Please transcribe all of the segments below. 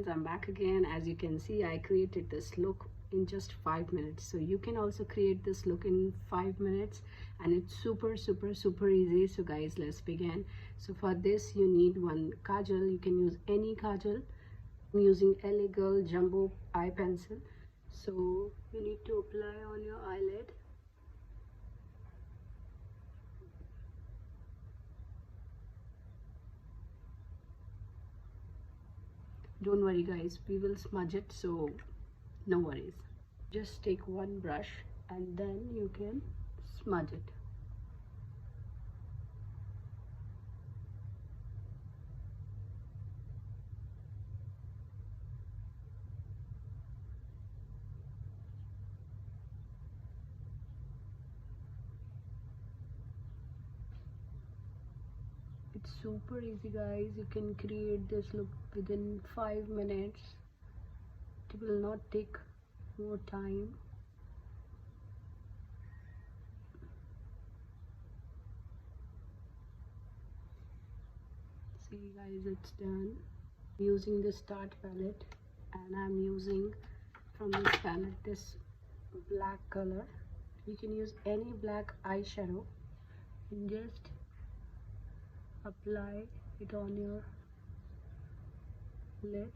friends, I'm back again. As you can see, I created this look in just 5 minutes, so you can also create this look in 5 minutes, and it's super easy. So guys, let's begin. So for this you need one kajal. You can use any kajal. I'm using LA Girl Jumbo eye pencil. So you need to apply on your eyelid. Don't worry guys, we will smudge it, so no worries. Just take one brush and then you can smudge it. It's super easy guys. You can create this look within 5 minutes. It will not take more time. See guys, it's done. Using this Tarte palette, and I'm using from this palette this black color. You can use any black eyeshadow and just apply it on your lid.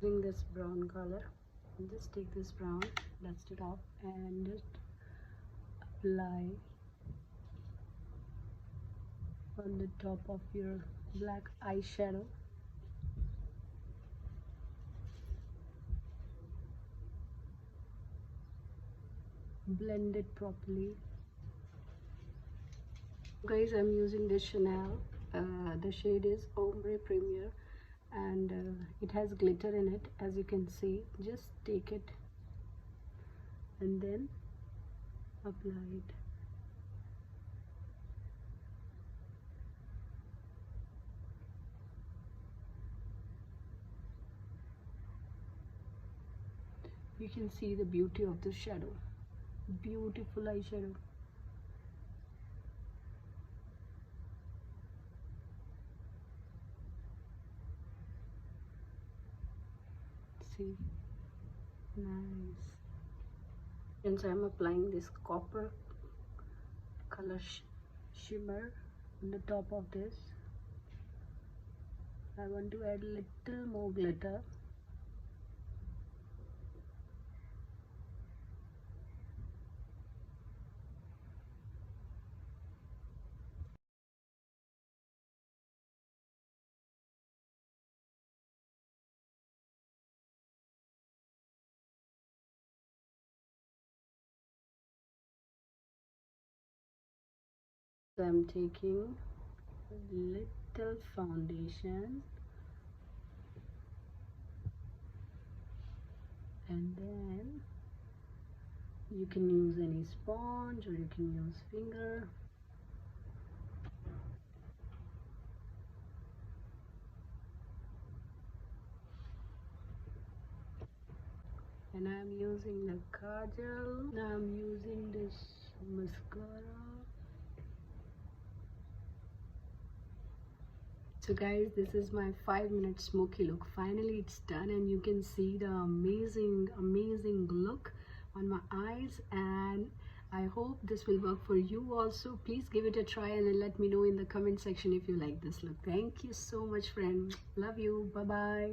Using this brown color, and just take this brown, dust it off, and just apply on the top of your black eyeshadow. Blend it properly. Guys, I'm using this Chanel. The shade is Ombre Premier, and it has glitter in it, as you can see. Just take it and then apply it. You can see the beauty of the shadow. Beautiful eyeshadow. See, nice. And so I'm applying this copper color shimmer on the top of this. I want to add a little more glitter. So I'm taking a little foundation, and then you can use any sponge or you can use finger. And I'm using the kajal. Now I'm using this mascara. So guys, this is my 5-minute smoky look. Finally it's done, and you can see the amazing look on my eyes, and I hope this will work for you also. Please give it a try and let me know in the comment section if you like this look. Thank you so much, friend. Love you. Bye bye.